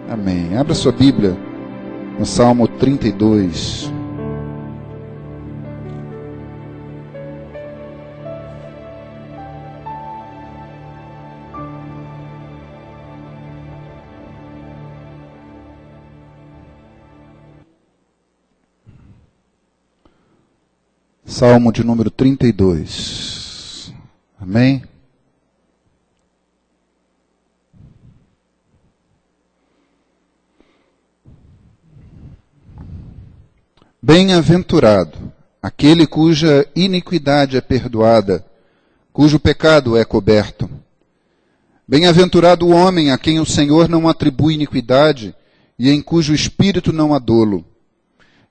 Amém. Abra sua Bíblia no Salmo 32. Salmo de número 32. Amém? Bem-aventurado aquele cuja iniquidade é perdoada, cujo pecado é coberto. Bem-aventurado o homem a quem o Senhor não atribui iniquidade e em cujo espírito não há dolo.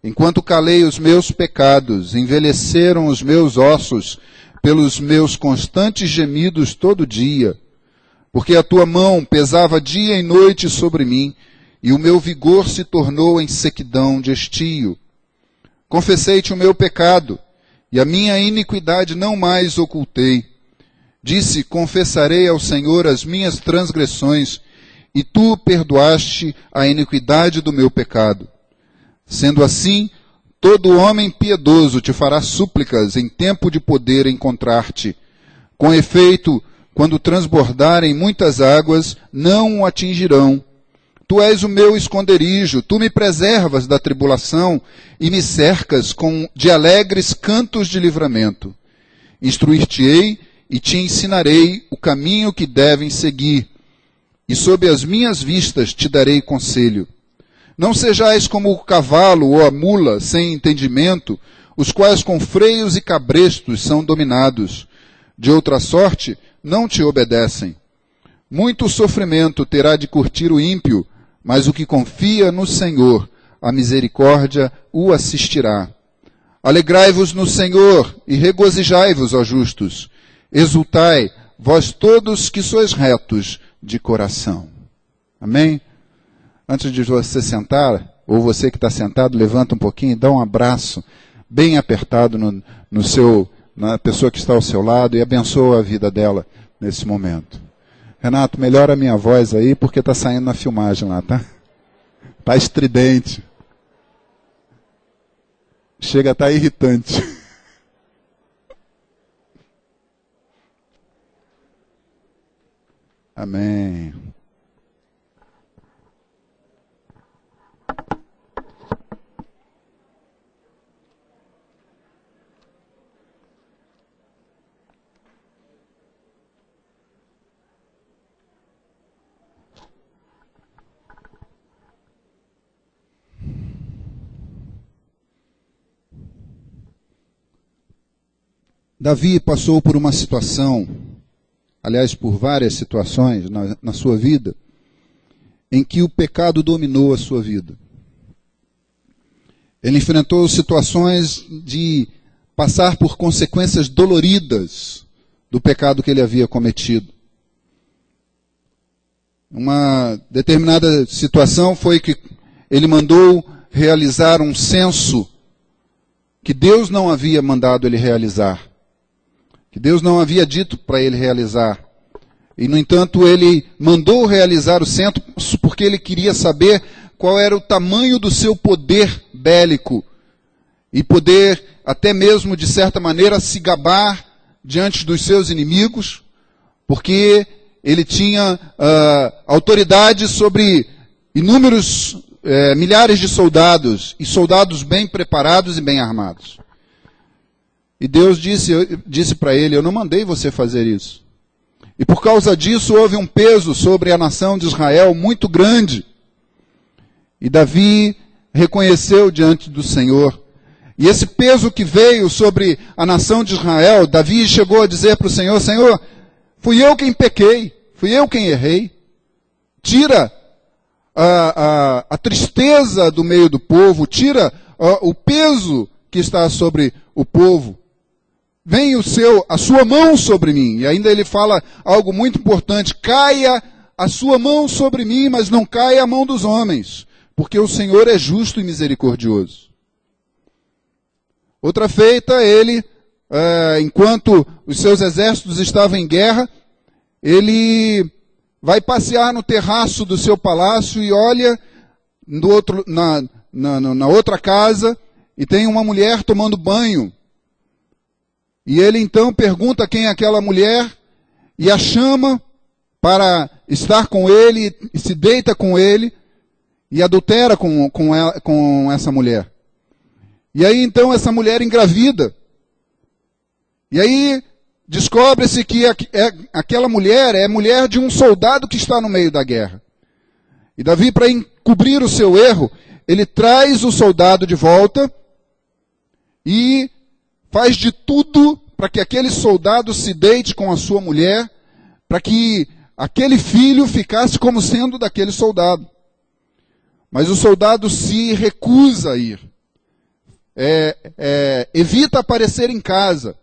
Enquanto calei os meus pecados, envelheceram os meus ossos pelos meus constantes gemidos todo dia, porque a tua mão pesava dia e noite sobre mim, e o meu vigor se tornou em sequidão de estio. Confessei-te o meu pecado, e a minha iniquidade não mais ocultei. Disse, confessarei ao Senhor as minhas transgressões, e tu perdoaste a iniquidade do meu pecado. Sendo assim, todo homem piedoso te fará súplicas em tempo de poder encontrar-te. Com efeito, quando transbordarem muitas águas, não o atingirão. Tu és o meu esconderijo, tu me preservas da tribulação e me cercas de alegres cantos de livramento. Instruir-te-ei e te ensinarei o caminho que devem seguir, e sob as minhas vistas te darei conselho. Não sejais como o cavalo ou a mula sem entendimento, os quais com freios e cabrestos são dominados. De outra sorte, não te obedecem. Muito sofrimento terá de curtir o ímpio, mas o que confia no Senhor, a misericórdia o assistirá. Alegrai-vos no Senhor e regozijai-vos, ó justos. Exultai, vós todos que sois retos de coração. Amém? Antes de você sentar, ou você que está sentado, levanta um pouquinho e dá um abraço bem apertado na pessoa que está ao seu lado e abençoa a vida dela nesse momento. Renato, melhora a minha voz aí, porque está saindo na filmagem lá, tá? Está estridente. Chega a estar irritante. Amém. Davi passou por uma situação, aliás, por várias situações na sua vida, em que o pecado dominou a sua vida. Ele enfrentou situações de passar por consequências doloridas do pecado que ele havia cometido. Uma determinada situação foi que ele mandou realizar um censo que Deus não havia mandado ele realizar, que Deus não havia dito para ele realizar. E, no entanto, ele mandou realizar o censo porque ele queria saber qual era o tamanho do seu poder bélico e poder, até mesmo, de certa maneira, se gabar diante dos seus inimigos, porque ele tinha autoridade sobre inúmeros milhares de soldados, e soldados bem preparados e bem armados. E Deus disse para ele, eu não mandei você fazer isso. E por causa disso houve um peso sobre a nação de Israel muito grande. E Davi reconheceu diante do Senhor. E esse peso que veio sobre a nação de Israel, Davi chegou a dizer para o Senhor, Senhor, fui eu quem pequei, fui eu quem errei. Tira a tristeza do meio do povo, tira o peso que está sobre o povo. Vem a sua mão sobre mim. E ainda ele fala algo muito importante. Caia a sua mão sobre mim, mas não caia a mão dos homens. Porque o Senhor é justo e misericordioso. Outra feita, ele, enquanto os seus exércitos estavam em guerra, ele vai passear no terraço do seu palácio e olha na outra casa e tem uma mulher tomando banho. E ele então pergunta quem é aquela mulher e a chama para estar com ele e se deita com ele e adultera com essa mulher. E aí então essa mulher engravida. E aí descobre-se que aquela mulher é mulher de um soldado que está no meio da guerra. E Davi, para encobrir o seu erro, ele traz o soldado de volta e faz de tudo para que aquele soldado se deite com a sua mulher, para que aquele filho ficasse como sendo daquele soldado. Mas o soldado se recusa a ir. Evita aparecer em casa.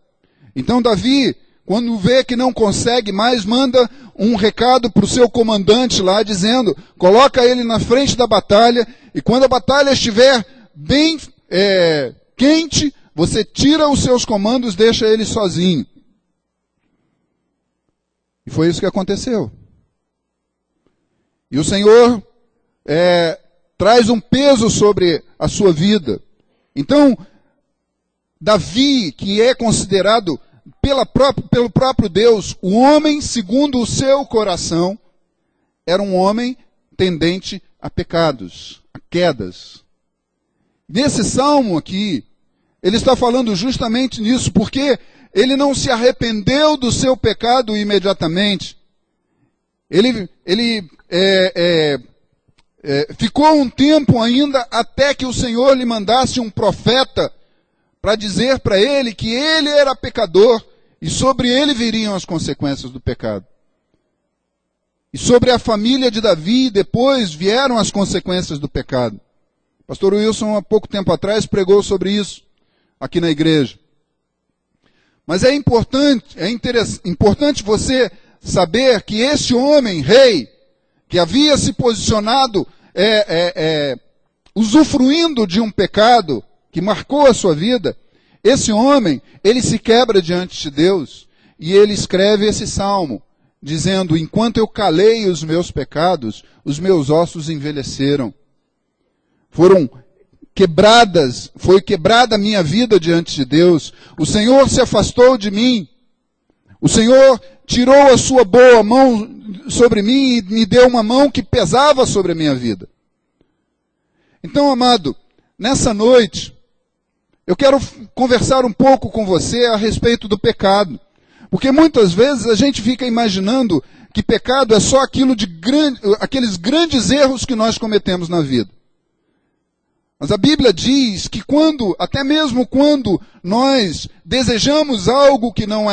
Então Davi, quando vê que não consegue mais, manda um recado para o seu comandante lá, dizendo, coloca ele na frente da batalha, e quando a batalha estiver bem quente, você tira os seus comandos, deixa ele sozinho. E foi isso que aconteceu. E o Senhor traz um peso sobre a sua vida. Então, Davi, que é considerado pelo próprio Deus o homem segundo o seu coração, era um homem tendente a pecados, a quedas. Nesse salmo aqui, ele está falando justamente nisso, porque ele não se arrependeu do seu pecado imediatamente. Ele ficou um tempo ainda até que o Senhor lhe mandasse um profeta para dizer para ele que ele era pecador e sobre ele viriam as consequências do pecado. E sobre a família de Davi depois vieram as consequências do pecado. Pastor Wilson, há pouco tempo atrás, pregou sobre isso aqui na igreja. Mas é importante você saber que esse homem, rei, que havia se posicionado usufruindo de um pecado que marcou a sua vida, esse homem, ele se quebra diante de Deus e ele escreve esse salmo, dizendo, enquanto eu calei os meus pecados, os meus ossos envelheceram. Foi quebrada a minha vida diante de Deus. O Senhor se afastou de mim. O Senhor tirou a sua boa mão sobre mim e me deu uma mão que pesava sobre a minha vida. Então, amado, nessa noite, eu quero conversar um pouco com você a respeito do pecado. Porque muitas vezes a gente fica imaginando que pecado é só aqueles grandes erros que nós cometemos na vida. Mas a Bíblia diz que até mesmo quando nós desejamos algo que não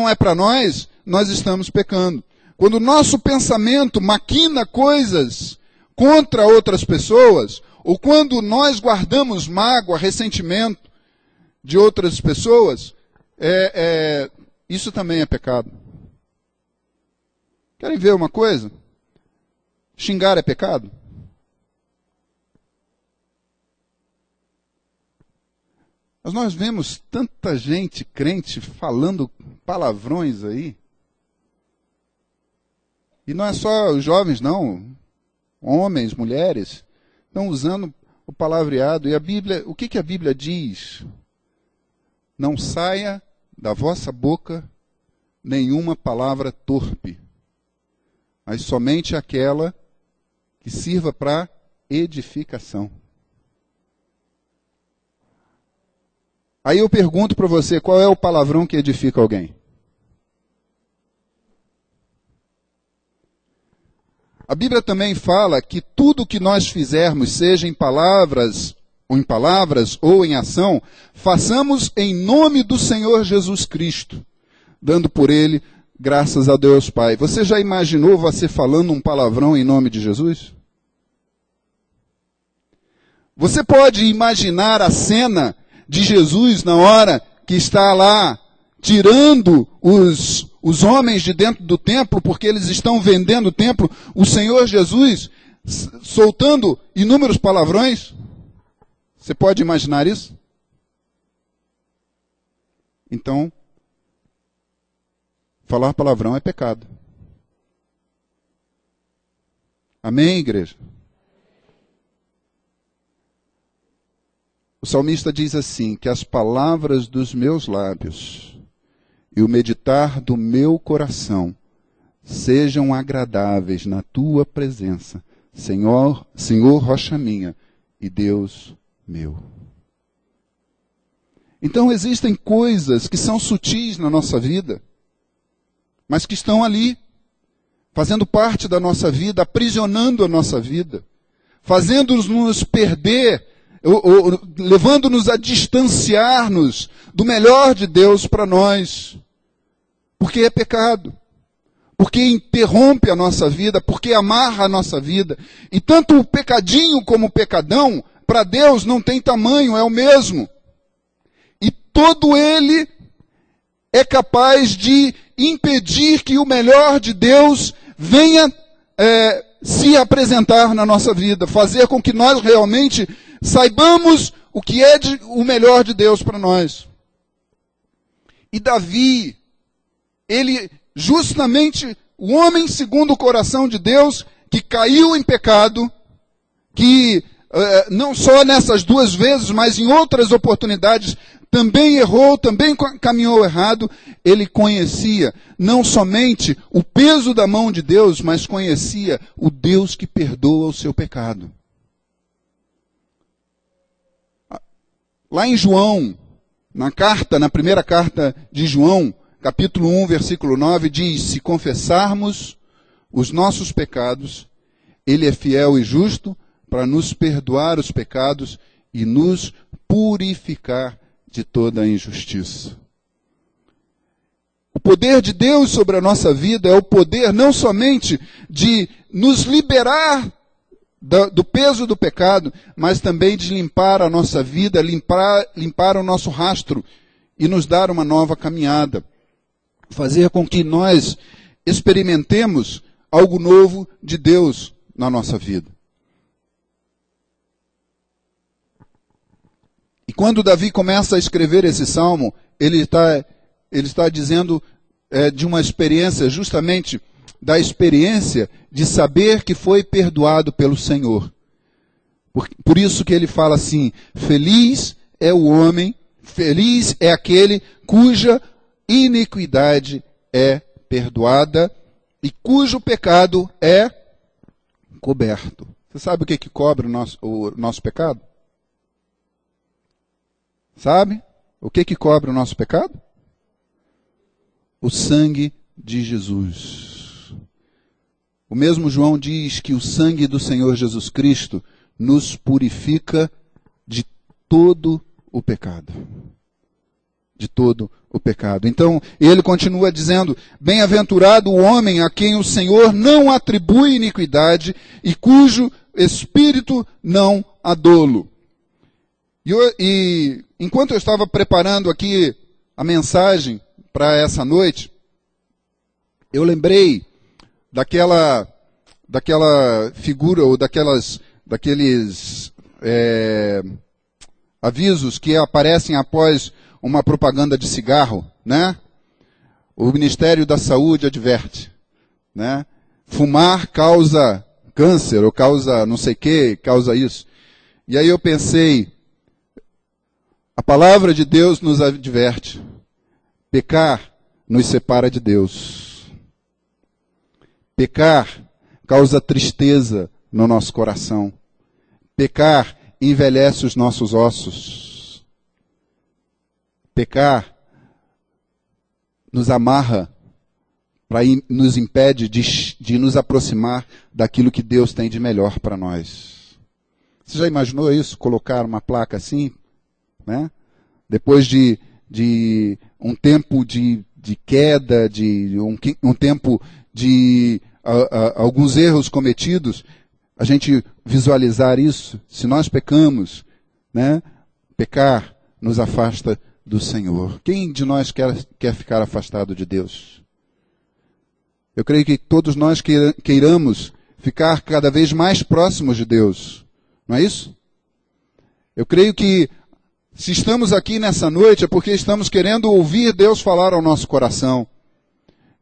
é para nós, nós estamos pecando. Quando o nosso pensamento maquina coisas contra outras pessoas, ou quando nós guardamos mágoa, ressentimento de outras pessoas, isso também é pecado. Querem ver uma coisa? Xingar é pecado? Mas nós vemos tanta gente crente falando palavrões aí. E não é só os jovens, não. Homens, mulheres, estão usando o palavreado. E a Bíblia, o que a Bíblia diz? Não saia da vossa boca nenhuma palavra torpe, mas somente aquela que sirva para edificação. Aí eu pergunto para você, qual é o palavrão que edifica alguém? A Bíblia também fala que tudo que nós fizermos, seja em palavras ou em ação, façamos em nome do Senhor Jesus Cristo, dando por ele graças a Deus Pai. Você já imaginou você falando um palavrão em nome de Jesus? Você pode imaginar a cena de Jesus na hora que está lá tirando os homens de dentro do templo, porque eles estão vendendo o templo, o Senhor Jesus soltando inúmeros palavrões? Você pode imaginar isso? Então, falar palavrão é pecado. Amém, igreja? O salmista diz assim, que as palavras dos meus lábios e o meditar do meu coração sejam agradáveis na tua presença, Senhor, rocha minha e Deus meu. Então existem coisas que são sutis na nossa vida, mas que estão ali, fazendo parte da nossa vida, aprisionando a nossa vida, fazendo-nos perder, levando-nos a distanciar-nos do melhor de Deus para nós. Porque é pecado. Porque interrompe a nossa vida, porque amarra a nossa vida. E tanto o pecadinho como o pecadão, para Deus não tem tamanho, é o mesmo. E todo ele é capaz de impedir que o melhor de Deus venha se apresentar na nossa vida, fazer com que nós realmente saibamos o que é o melhor de Deus para nós. E Davi, ele justamente, o homem segundo o coração de Deus, que caiu em pecado, que não só nessas duas vezes, mas em outras oportunidades, também errou, também caminhou errado, ele conhecia não somente o peso da mão de Deus, mas conhecia o Deus que perdoa o seu pecado. Lá em João, na primeira carta de João, capítulo 1, versículo 9, diz, se confessarmos os nossos pecados, ele é fiel e justo para nos perdoar os pecados e nos purificar de toda a injustiça. O poder de Deus sobre a nossa vida é o poder não somente de nos liberar do peso do pecado, mas também de limpar a nossa vida, limpar o nosso rastro e nos dar uma nova caminhada. Fazer com que nós experimentemos algo novo de Deus na nossa vida. E quando Davi começa a escrever esse salmo, ele está dizendo de uma experiência, justamente da experiência de saber que foi perdoado pelo Senhor. Por isso que ele fala assim, feliz é o homem, feliz é aquele cuja iniquidade é perdoada e cujo pecado é coberto. Você sabe o que cobre o nosso pecado? Sabe? O que cobre o nosso pecado? O sangue de Jesus. O mesmo João diz que o sangue do Senhor Jesus Cristo nos purifica de todo o pecado. De todo o pecado. Então, ele continua dizendo, bem-aventurado o homem a quem o Senhor não atribui iniquidade e cujo espírito não há dolo. E enquanto eu estava preparando aqui a mensagem para essa noite, eu lembrei daquela figura ou daqueles avisos que aparecem após uma propaganda de cigarro, né? O Ministério da Saúde adverte, né? Fumar causa câncer ou causa não sei o que, causa isso. E aí eu pensei, a palavra de Deus nos adverte. Pecar nos separa de Deus. Pecar causa tristeza no nosso coração. Pecar envelhece os nossos ossos. Pecar nos amarra, nos impede de nos aproximar daquilo que Deus tem de melhor para nós. Você já imaginou isso? Colocar uma placa assim? Né? Depois de um tempo de queda, de um tempo de alguns erros cometidos, a gente visualizar isso. Se nós pecamos, né? Pecar nos afasta do Senhor. Quem de nós quer ficar afastado de Deus? Eu creio que todos nós queiramos ficar cada vez mais próximos de Deus. Não é isso? Eu creio que se estamos aqui nessa noite é porque estamos querendo ouvir Deus falar ao nosso coração.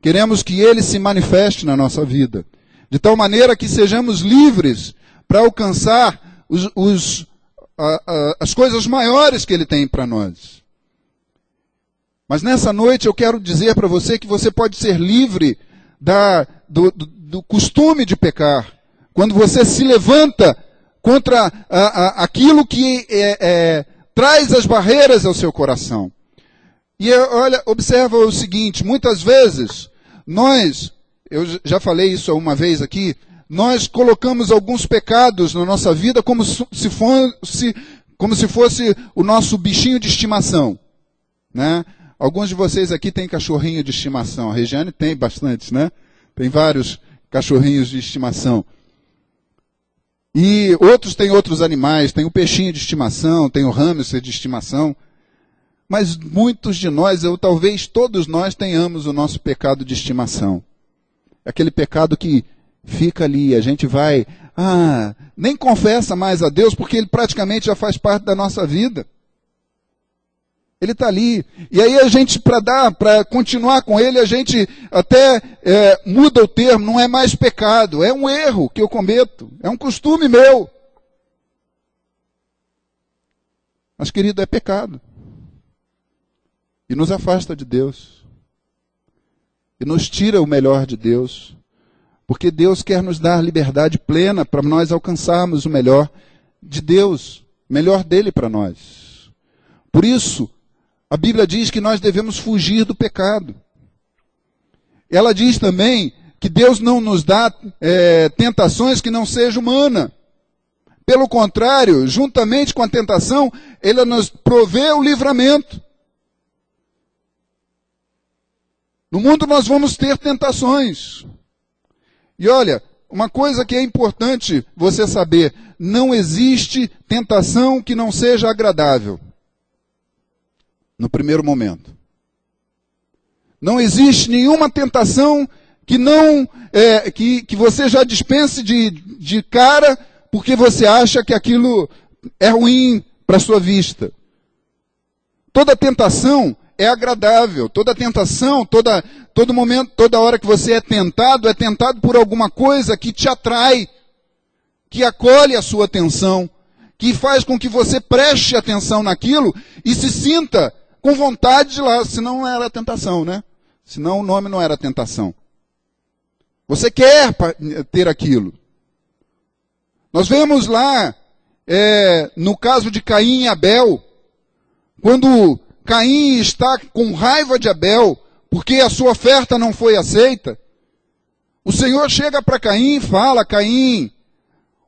Queremos que Ele se manifeste na nossa vida. de tal maneira que sejamos livres para alcançar as coisas maiores que Ele tem para nós. Mas nessa noite eu quero dizer para você que você pode ser livre do costume de pecar. Quando você se levanta contra aquilo que traz as barreiras ao seu coração. E olha, observa o seguinte, muitas vezes eu já falei isso uma vez aqui, nós colocamos alguns pecados na nossa vida como se fosse o nosso bichinho de estimação, né? Alguns de vocês aqui têm cachorrinho de estimação. A Regiane tem bastante, né? Tem vários cachorrinhos de estimação. E outros têm outros animais. Tem o peixinho de estimação, tem o hamster de estimação. Mas muitos de nós, ou talvez todos nós, tenhamos o nosso pecado de estimação. Aquele pecado que fica ali, a gente vai, nem confessa mais a Deus, porque ele praticamente já faz parte da nossa vida. Ele está ali. E aí a gente, para continuar com ele, a gente até muda o termo, não é mais pecado, é um erro que eu cometo, é um costume meu. Mas, querido, é pecado. E nos afasta de Deus. E nos tira o melhor de Deus. Porque Deus quer nos dar liberdade plena para nós alcançarmos o melhor de Deus, o melhor dele para nós. Por isso, a Bíblia diz que nós devemos fugir do pecado. Ela diz também que Deus não nos dá tentações que não seja humana. Pelo contrário, juntamente com a tentação, Ele nos provê o livramento. No mundo nós vamos ter tentações. E olha, uma coisa que é importante você saber, não existe tentação que não seja agradável. No primeiro momento. Não existe nenhuma tentação que não que você já dispense de cara porque você acha que aquilo é ruim para a sua vista. Toda tentação é agradável. Toda tentação, todo momento, toda hora que você é tentado por alguma coisa que te atrai, que acolhe a sua atenção, que faz com que você preste atenção naquilo e se sinta com vontade de lá, senão não era tentação, né? Senão o nome não era tentação. Você quer ter aquilo. Nós vemos lá, no caso de Caim e Abel, quando Caim está com raiva de Abel, porque a sua oferta não foi aceita, o Senhor chega para Caim e fala, Caim,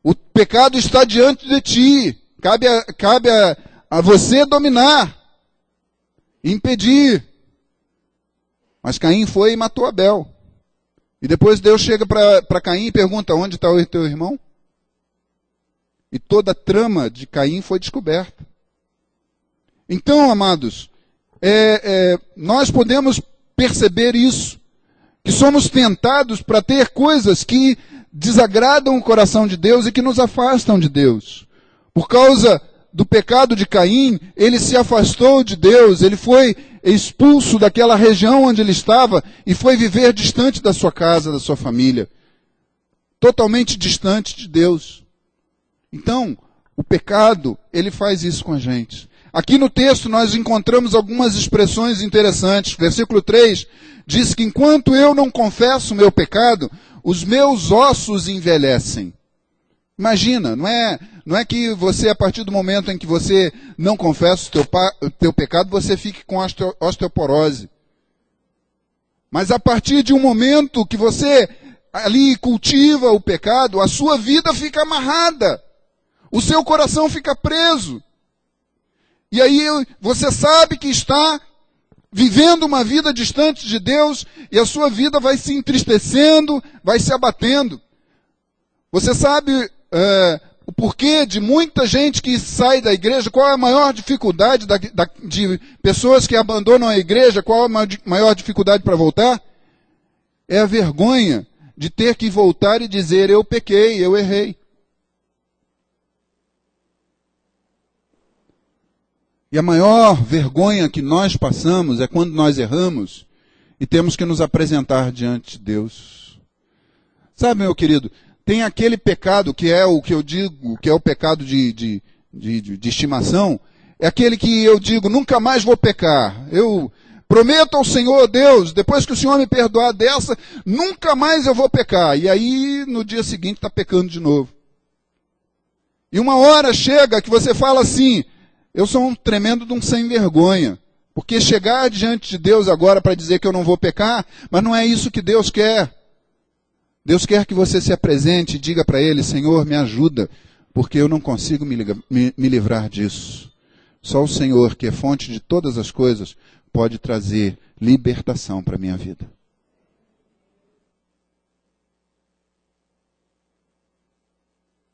o pecado está diante de ti, cabe a você dominar, impedir. Mas Caim foi e matou Abel. E depois Deus chega para Caim e pergunta, onde está o teu irmão? E toda a trama de Caim foi descoberta. Então, amados, nós podemos perceber isso, que somos tentados para ter coisas que desagradam o coração de Deus e que nos afastam de Deus. Por causa do pecado de Caim, ele se afastou de Deus, ele foi expulso daquela região onde ele estava e foi viver distante da sua casa, da sua família. Totalmente distante de Deus. Então, o pecado, ele faz isso com a gente. Aqui no texto nós encontramos algumas expressões interessantes. Versículo 3 diz que enquanto eu não confesso o meu pecado, os meus ossos envelhecem. Imagina, não é que você, a partir do momento em que você não confessa o teu pecado, você fique com osteoporose. Mas a partir de um momento que você ali cultiva o pecado, a sua vida fica amarrada. O seu coração fica preso. E aí você sabe que está vivendo uma vida distante de Deus e a sua vida vai se entristecendo, vai se abatendo. Você sabe o porquê de muita gente que sai da igreja? Qual é a maior dificuldade de pessoas que abandonam a igreja? Qual é a maior dificuldade para voltar? É a vergonha de ter que voltar e dizer, eu pequei, eu errei. E a maior vergonha que nós passamos é quando nós erramos e temos que nos apresentar diante de Deus. Sabe, meu querido, tem aquele pecado que é o que eu digo, que é o pecado de estimação, é aquele que eu digo, nunca mais vou pecar. Eu prometo ao Senhor, Deus, depois que o Senhor me perdoar dessa, nunca mais eu vou pecar. E aí, no dia seguinte, está pecando de novo. E uma hora chega que você fala assim, eu sou um tremendo de um sem vergonha. Porque chegar diante de Deus agora para dizer que eu não vou pecar, mas não é isso que Deus quer. Deus quer que você se apresente e diga para Ele, Senhor, me ajuda, porque eu não consigo me livrar disso. Só o Senhor, que é fonte de todas as coisas, pode trazer libertação para a minha vida.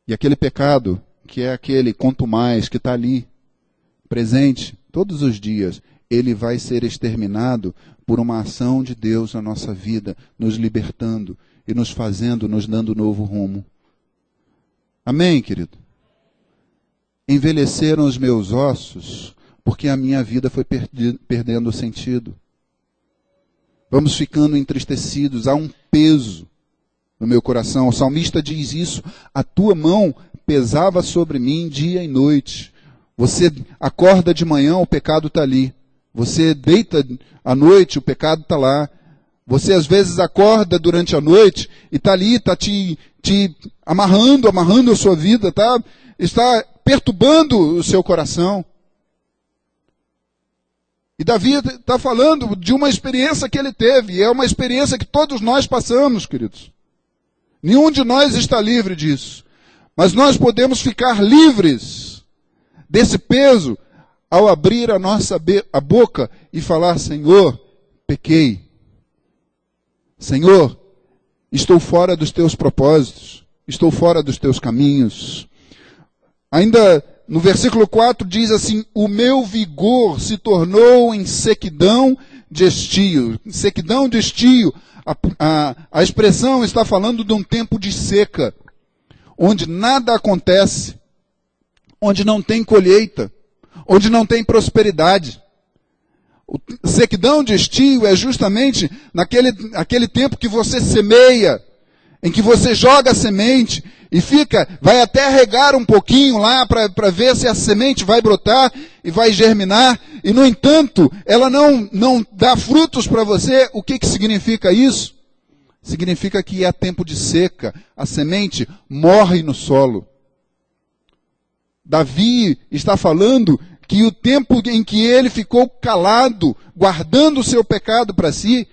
E aquele pecado, que é aquele quanto mais, que está ali, presente, todos os dias, ele vai ser exterminado por uma ação de Deus na nossa vida, nos libertando e nos fazendo, nos dando novo rumo. Amém, querido? Envelheceram os meus ossos, porque a minha vida foi perdendo sentido. Vamos ficando entristecidos, há um peso no meu coração. O salmista diz isso, a tua mão pesava sobre mim dia e noite. Você acorda de manhã, o pecado está ali. Você deita à noite, o pecado está lá. Você às vezes acorda durante a noite e está ali, está te amarrando a sua vida, está perturbando o seu coração. E Davi está falando de uma experiência que ele teve, e é uma experiência que todos nós passamos, queridos. Nenhum de nós está livre disso. Mas nós podemos ficar livres desse peso ao abrir a boca e falar, Senhor, pequei. Senhor, estou fora dos teus propósitos, estou fora dos teus caminhos. Ainda no versículo 4 diz assim, o meu vigor se tornou em sequidão de estio. Sequidão de estio, a expressão está falando de um tempo de seca, onde nada acontece, onde não tem colheita, onde não tem prosperidade. Sequidão de estio é justamente aquele tempo que você semeia, em que você joga a semente e vai até regar um pouquinho lá para ver se a semente vai brotar e vai germinar, e no entanto, ela não dá frutos para você. O que significa isso? Significa que é tempo de seca, a semente morre no solo. Davi está falando que o tempo em que ele ficou calado, guardando o seu pecado para si,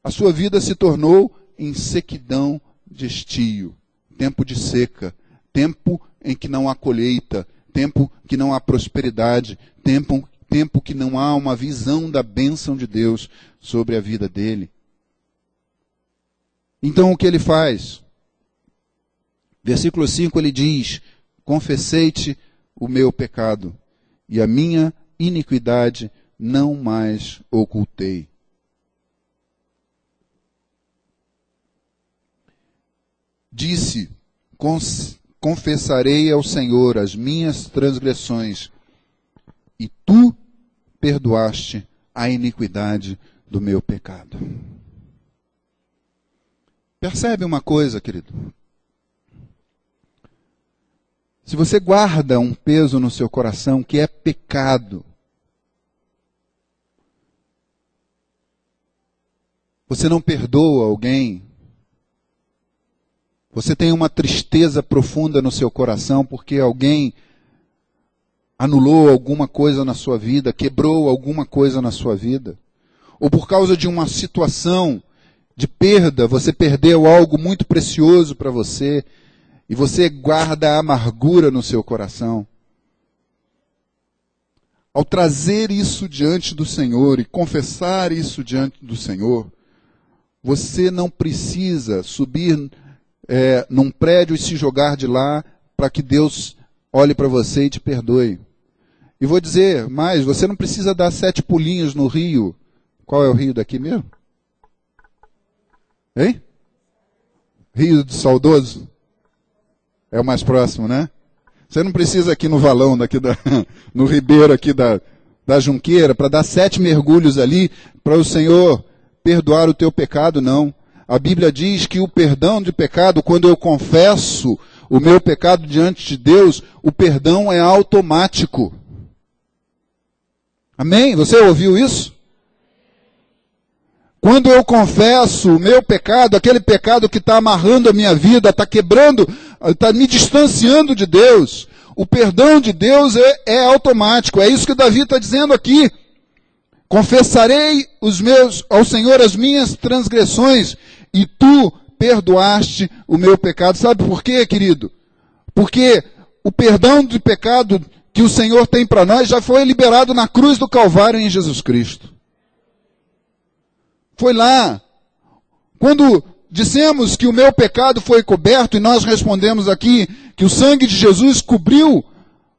a sua vida se tornou em sequidão de estio, tempo de seca, tempo em que não há colheita, tempo que não há prosperidade, tempo que não há uma visão da bênção de Deus sobre a vida dele. Então o que ele faz? Versículo 5 ele diz, confessei-te o meu pecado, e a minha iniquidade não mais ocultei. Disse, confessarei ao Senhor as minhas transgressões, e tu perdoaste a iniquidade do meu pecado. Percebe uma coisa, querido? Se você guarda um peso no seu coração que é pecado, você não perdoa alguém, você tem uma tristeza profunda no seu coração porque alguém anulou alguma coisa na sua vida, quebrou alguma coisa na sua vida, ou por causa de uma situação de perda, você perdeu algo muito precioso para você, e você guarda a amargura no seu coração. Ao trazer isso diante do Senhor e confessar isso diante do Senhor, você não precisa subir num prédio e se jogar de lá para que Deus olhe para você e te perdoe. E vou dizer mais, você não precisa dar 7 pulinhos no rio. Qual é o rio daqui mesmo? Hein? Rio do Saudoso? É o mais próximo, né? Você não precisa aqui no valão, no ribeiro aqui da Junqueira, para dar 7 mergulhos ali, para o Senhor perdoar o teu pecado, não. A Bíblia diz que o perdão de pecado, quando eu confesso o meu pecado diante de Deus, o perdão é automático. Amém? Você ouviu isso? Quando eu confesso o meu pecado, aquele pecado que está amarrando a minha vida, está quebrando, está me distanciando de Deus, o perdão de Deus é automático. É isso que Davi está dizendo aqui. Confessarei ao Senhor as minhas transgressões, e tu perdoaste o meu pecado. Sabe por quê, querido? Porque o perdão de pecado que o Senhor tem para nós já foi liberado na cruz do Calvário em Jesus Cristo. Foi lá. Quando dissemos que o meu pecado foi coberto, e nós respondemos aqui que o sangue de Jesus cobriu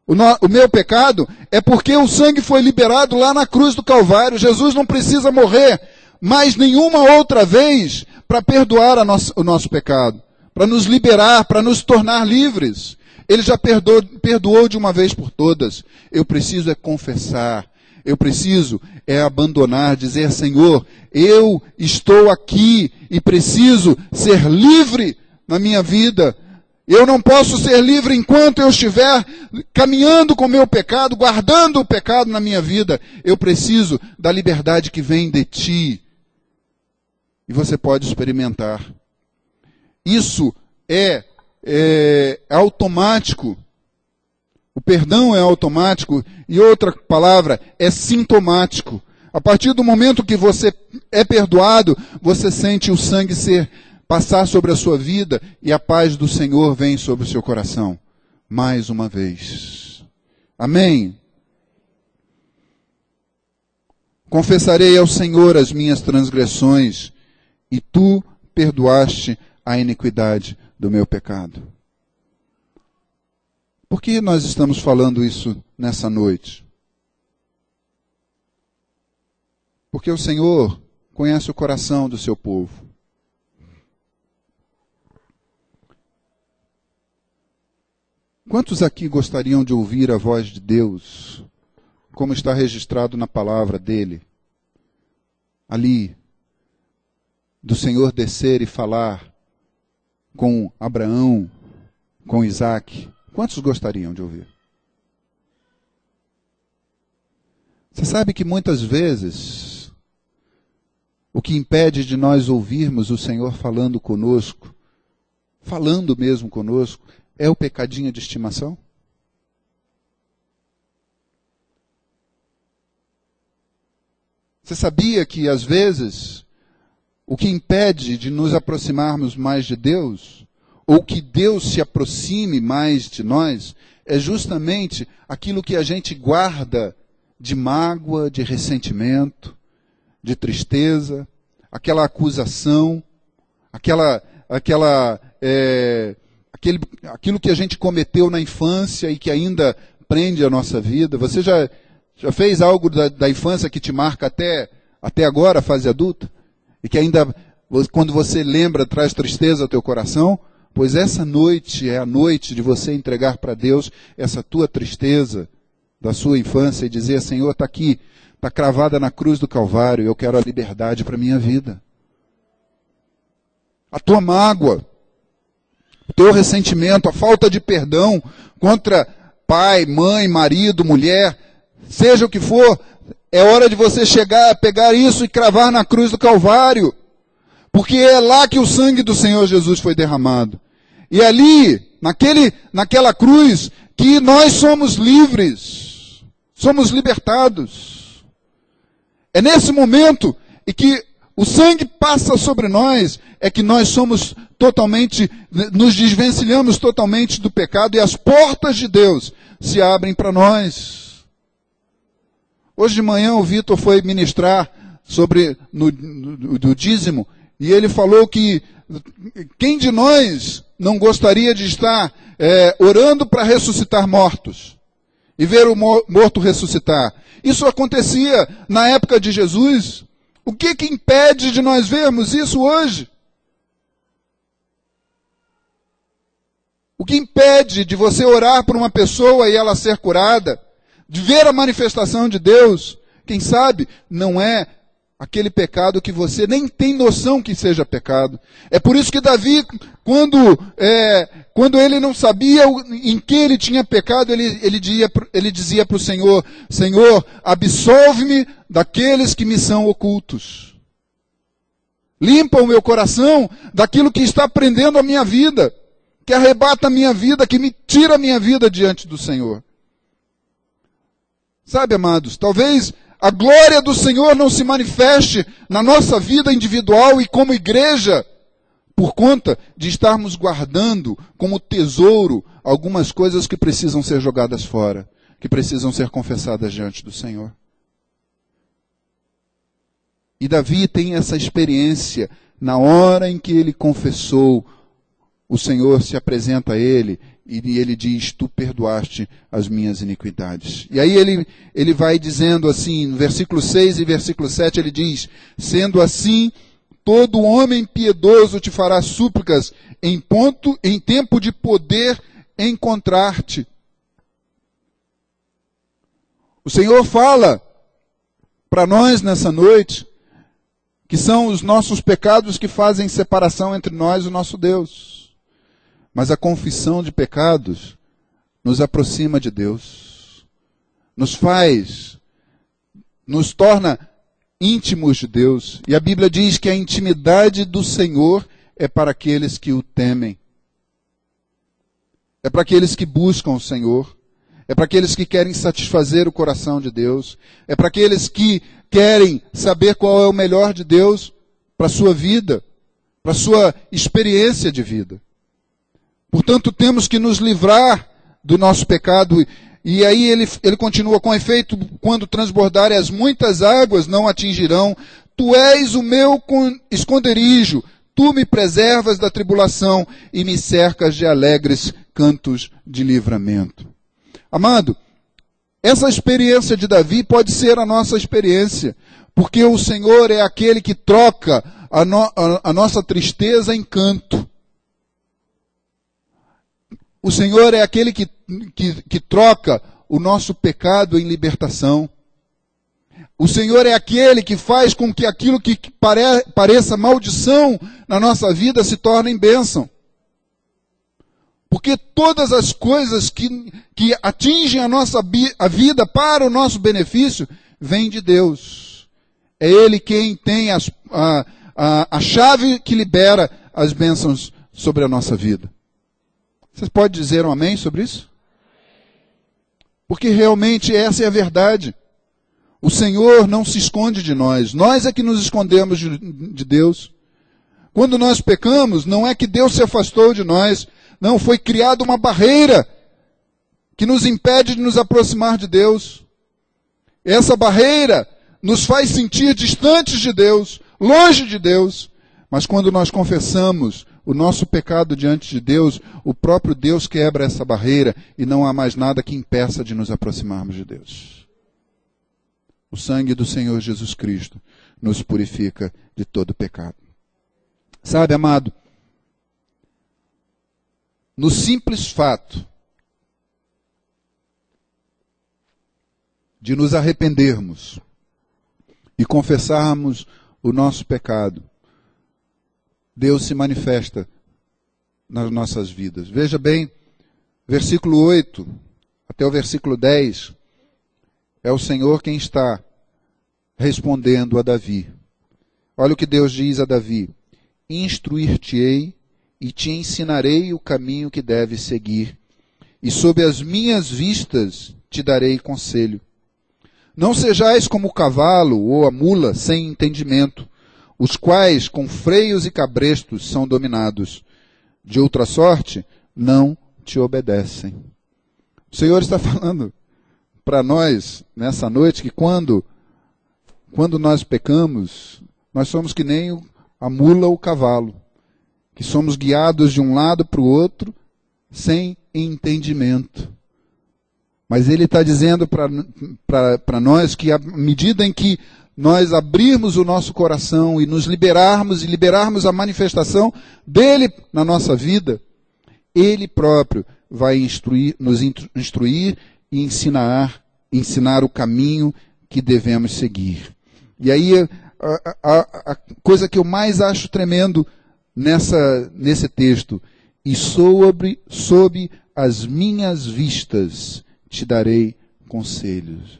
o meu pecado, é porque o sangue foi liberado lá na cruz do Calvário. Jesus não precisa morrer mais nenhuma outra vez para perdoar o nosso pecado, para nos liberar, para nos tornar livres. Ele já perdoou de uma vez por todas. Eu preciso é confessar. Eu preciso é abandonar, dizer, Senhor, eu estou aqui e preciso ser livre na minha vida. Eu não posso ser livre enquanto eu estiver caminhando com o meu pecado, guardando o pecado na minha vida. Eu preciso da liberdade que vem de ti. E você pode experimentar. Isso é automático. O perdão é automático. E outra palavra, é sintomático. A partir do momento que você é perdoado, você sente o sangue passar sobre a sua vida e a paz do Senhor vem sobre o seu coração. Mais uma vez. Amém? Confessarei ao Senhor as minhas transgressões e tu perdoaste a iniquidade do meu pecado. Por que nós estamos falando isso nessa noite? Porque o Senhor conhece o coração do seu povo. Quantos aqui gostariam de ouvir a voz de Deus, como está registrado na palavra dele? Ali, do Senhor descer e falar com Abraão, com Isaac. Quantos gostariam de ouvir? Você sabe que muitas vezes o que impede de nós ouvirmos o Senhor falando conosco, falando mesmo conosco, é o pecadinho de estimação? Você sabia que às vezes o que impede de nos aproximarmos mais de Deus, ou que Deus se aproxime mais de nós, é justamente aquilo que a gente guarda de mágoa, de ressentimento, de tristeza, aquela acusação, aquilo que a gente cometeu na infância e que ainda prende a nossa vida. Você já fez algo da infância que te marca até agora, a fase adulta? E que ainda, quando você lembra, traz tristeza ao teu coração? Pois essa noite é a noite de você entregar para Deus essa tua tristeza da sua infância e dizer, Senhor, está aqui, está cravada na cruz do Calvário, eu quero a liberdade para a minha vida. A tua mágoa, o teu ressentimento, a falta de perdão contra pai, mãe, marido, mulher, seja o que for, é hora de você chegar, pegar isso e cravar na cruz do Calvário. Porque é lá que o sangue do Senhor Jesus foi derramado. E ali, naquela cruz, que nós somos livres, somos libertados. É nesse momento em que o sangue passa sobre nós, é que nós somos totalmente, nos desvencilhamos totalmente do pecado e as portas de Deus se abrem para nós. Hoje de manhã o Vitor foi ministrar sobre do dízimo e ele falou que quem de nós não gostaria de estar orando para ressuscitar mortos e ver o morto ressuscitar? Isso acontecia na época de Jesus. O que impede de nós vermos isso hoje? O que impede de você orar por uma pessoa e ela ser curada, de ver a manifestação de Deus? Quem sabe não é aquele pecado que você nem tem noção que seja pecado. É por isso que Davi, quando ele não sabia em que ele tinha pecado, ele dizia para o Senhor: Senhor, absolve-me daqueles que me são ocultos. Limpa o meu coração daquilo que está prendendo a minha vida, que arrebata a minha vida, que me tira a minha vida diante do Senhor. Sabe, amados, talvez a glória do Senhor não se manifeste na nossa vida individual e como igreja, por conta de estarmos guardando como tesouro algumas coisas que precisam ser jogadas fora, que precisam ser confessadas diante do Senhor. E Davi tem essa experiência. Na hora em que ele confessou, o Senhor se apresenta a ele e ele diz: tu perdoaste as minhas iniquidades. E aí ele vai dizendo assim, no versículo 6 e versículo 7, ele diz: sendo assim, todo homem piedoso te fará súplicas em tempo de poder encontrar-te. O Senhor fala para nós nessa noite que são os nossos pecados que fazem separação entre nós e o nosso Deus. Mas a confissão de pecados nos aproxima de Deus, nos torna íntimos de Deus. E a Bíblia diz que a intimidade do Senhor é para aqueles que o temem. É para aqueles que buscam o Senhor. É para aqueles que querem satisfazer o coração de Deus. É para aqueles que querem saber qual é o melhor de Deus para a sua vida, para a sua experiência de vida. Portanto, temos que nos livrar do nosso pecado. E aí ele continua: com efeito, quando transbordarem as muitas águas, não atingirão. Tu és o meu esconderijo, tu me preservas da tribulação e me cercas de alegres cantos de livramento. Amado, essa experiência de Davi pode ser a nossa experiência, porque o Senhor é aquele que troca a nossa tristeza em canto. O Senhor é aquele que troca o nosso pecado em libertação. O Senhor é aquele que faz com que aquilo que pareça maldição na nossa vida se torne bênção. Porque todas as coisas que atingem a vida para o nosso benefício, vêm de Deus. É Ele quem tem a chave que libera as bênçãos sobre a nossa vida. Vocês podem dizer um amém sobre isso? Porque realmente essa é a verdade. O Senhor não se esconde de nós. Nós é que nos escondemos de Deus. Quando nós pecamos, não é que Deus se afastou de nós. Não, foi criada uma barreira que nos impede de nos aproximar de Deus. Essa barreira nos faz sentir distantes de Deus, longe de Deus. Mas quando nós confessamos o nosso pecado diante de Deus, o próprio Deus quebra essa barreira e não há mais nada que impeça de nos aproximarmos de Deus. O sangue do Senhor Jesus Cristo nos purifica de todo pecado. Sabe, amado, no simples fato de nos arrependermos e confessarmos o nosso pecado, Deus se manifesta nas nossas vidas. Veja bem, versículo 8 até o versículo 10, é o Senhor quem está respondendo a Davi. Olha o que Deus diz a Davi: instruir-te-ei e te ensinarei o caminho que deves seguir, e sob as minhas vistas te darei conselho. Não sejais como o cavalo ou a mula sem entendimento, os quais com freios e cabrestos são dominados. De outra sorte, não te obedecem. O Senhor está falando para nós, nessa noite, que quando nós pecamos, nós somos que nem a mula ou o cavalo, que somos guiados de um lado para o outro, sem entendimento. Mas Ele está dizendo para nós que à medida em que nós abrirmos o nosso coração e nos liberarmos a manifestação dEle na nossa vida, Ele próprio vai nos instruir e ensinar o caminho que devemos seguir. E aí a coisa que eu mais acho tremendo nesse texto. E sob as minhas vistas te darei conselhos.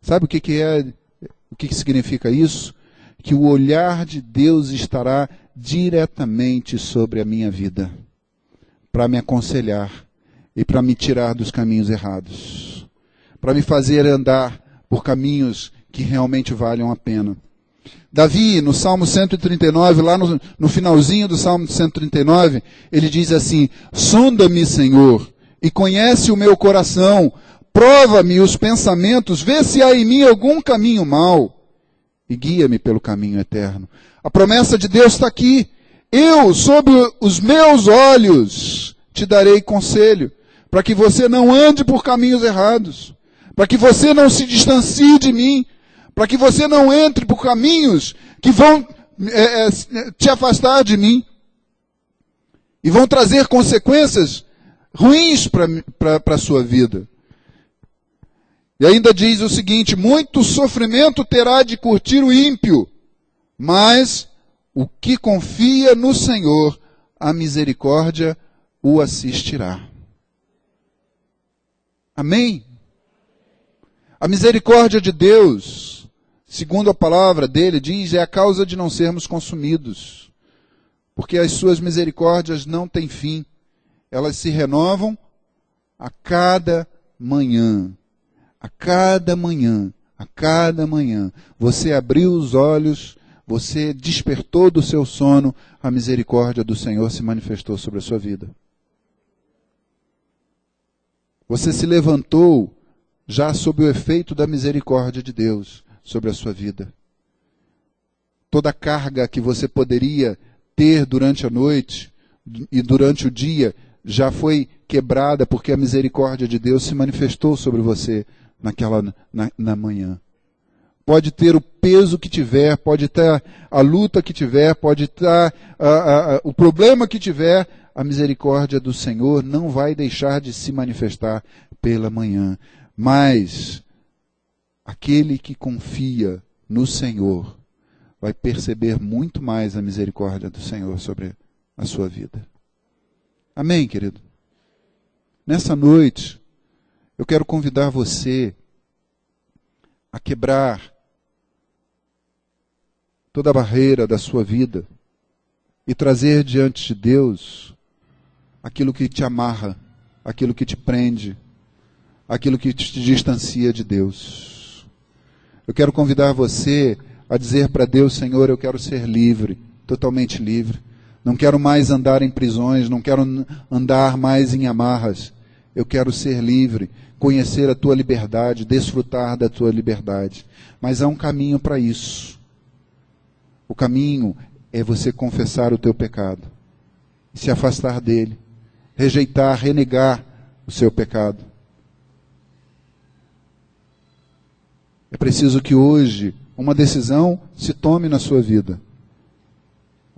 Sabe o que significa isso? Que o olhar de Deus estará diretamente sobre a minha vida, para me aconselhar e para me tirar dos caminhos errados, para me fazer andar por caminhos que realmente valham a pena. Davi, no Salmo 139, lá no finalzinho do Salmo 139, ele diz assim: sonda-me, Senhor, e conhece o meu coração, prova-me os pensamentos, vê se há em mim algum caminho mau, e guia-me pelo caminho eterno. A promessa de Deus está aqui. Eu, sob os meus olhos, te darei conselho, para que você não ande por caminhos errados, para que você não se distancie de mim, para que você não entre por caminhos que vão te afastar de mim e vão trazer consequências ruins para a sua vida. E ainda diz o seguinte: muito sofrimento terá de curtir o ímpio, mas o que confia no Senhor, a misericórdia o assistirá. Amém? A misericórdia de Deus, segundo a palavra dele, diz, é a causa de não sermos consumidos. Porque as suas misericórdias não têm fim. Elas se renovam a cada manhã. A cada manhã. A cada manhã. Você abriu os olhos, você despertou do seu sono, a misericórdia do Senhor se manifestou sobre a sua vida. Você se levantou já sob o efeito da misericórdia de Deus sobre a sua vida. Toda a carga que você poderia ter durante a noite e durante o dia já foi quebrada porque a misericórdia de Deus se manifestou sobre você na manhã. Pode ter o peso que tiver, pode ter a luta que tiver, pode ter o problema que tiver, a misericórdia do Senhor não vai deixar de se manifestar pela manhã. Mas aquele que confia no Senhor vai perceber muito mais a misericórdia do Senhor sobre a sua vida. Amém, querido? Nessa noite, eu quero convidar você a quebrar toda a barreira da sua vida e trazer diante de Deus aquilo que te amarra, aquilo que te prende, aquilo que te distancia de Deus. Eu quero convidar você a dizer para Deus: Senhor, eu quero ser livre, totalmente livre. Não quero mais andar em prisões, não quero andar mais em amarras. Eu quero ser livre, conhecer a tua liberdade, desfrutar da tua liberdade. Mas há um caminho para isso. O caminho é você confessar o teu pecado, se afastar dele, rejeitar, renegar o seu pecado. É preciso que hoje uma decisão se tome na sua vida.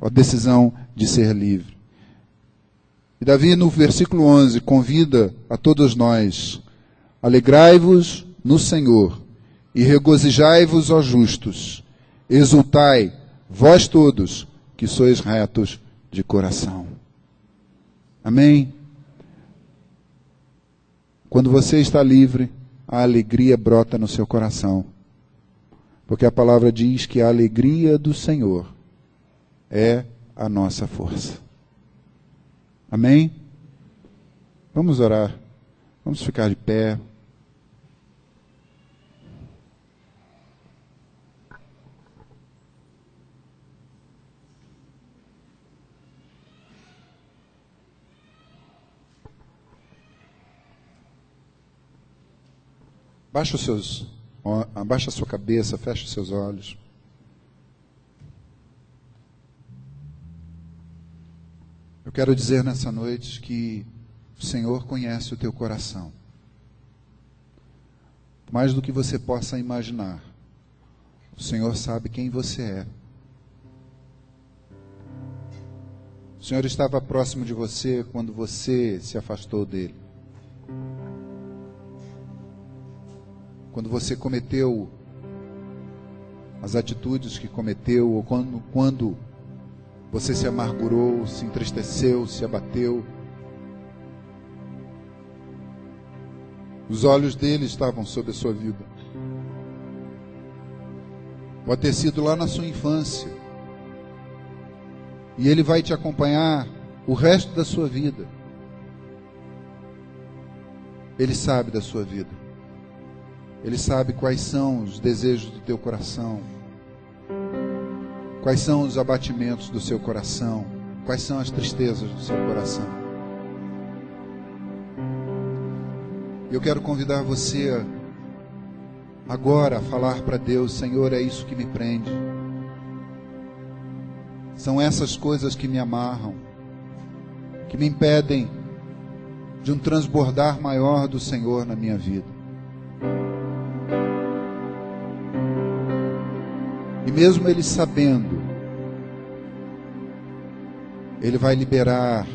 A decisão de ser livre. E Davi, no versículo 11, convida a todos nós: alegrai-vos no Senhor e regozijai-vos, ó justos. Exultai, vós todos, que sois retos de coração. Amém? Quando você está livre, a alegria brota no seu coração. Porque a palavra diz que a alegria do Senhor é a nossa força. Amém? Vamos orar. Vamos ficar de pé. Abaixa a sua cabeça, fecha os seus olhos. Eu quero dizer nessa noite que o Senhor conhece o teu coração. Mais do que você possa imaginar. O Senhor sabe quem você é. O Senhor estava próximo de você quando você se afastou dele. Quando você cometeu as atitudes que cometeu, ou quando você se amargurou, se entristeceu, se abateu. Os olhos dele estavam sobre a sua vida. Pode ter sido lá na sua infância. E ele vai te acompanhar o resto da sua vida. Ele sabe da sua vida. Ele sabe quais são os desejos do teu coração. Quais são os abatimentos do seu coração. Quais são as tristezas do seu coração. Eu quero convidar você agora a falar para Deus: Senhor, é isso que me prende. São essas coisas que me amarram, que me impedem de um transbordar maior do Senhor na minha vida. E mesmo Ele sabendo, Ele vai liberar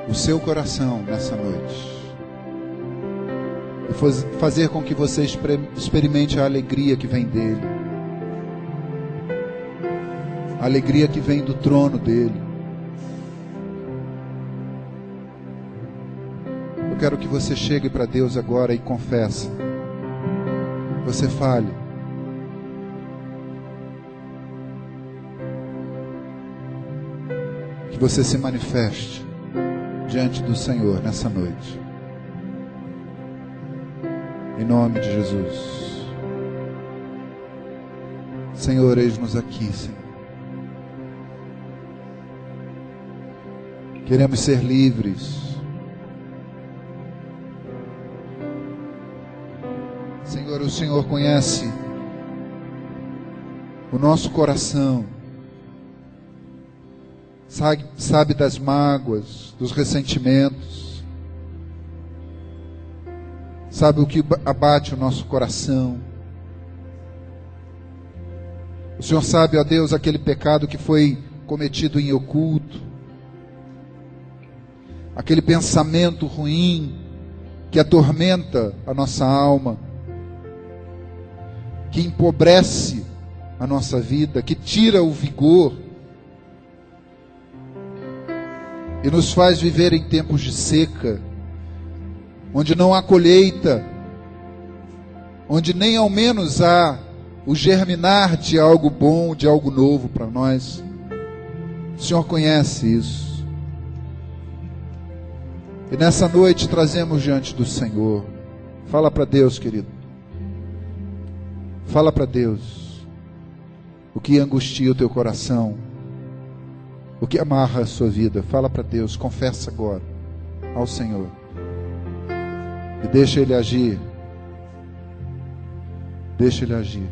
o seu coração nessa noite. E fazer com que você experimente a alegria que vem dele. A alegria que vem do trono dele. Eu quero que você chegue para Deus agora e confesse. Você fale. Que você se manifeste diante do Senhor nessa noite. Em nome de Jesus. Senhor, eis-nos aqui, Senhor. Queremos ser livres. Senhor, o Senhor conhece o nosso coração. Sabe das mágoas, dos ressentimentos. Sabe o que abate o nosso coração. O Senhor sabe, ó Deus, aquele pecado que foi cometido em oculto. Aquele pensamento ruim que atormenta a nossa alma. Que empobrece a nossa vida, que tira o vigor. E nos faz viver em tempos de seca. Onde não há colheita, onde nem ao menos há o germinar de algo bom, de algo novo para nós. O Senhor conhece isso. E nessa noite trazemos diante do Senhor. Fala para Deus, querido. Fala para Deus o que angustia o teu coração, o que amarra a sua vida. Fala para Deus, confessa agora ao Senhor. E deixa Ele agir. Deixa Ele agir.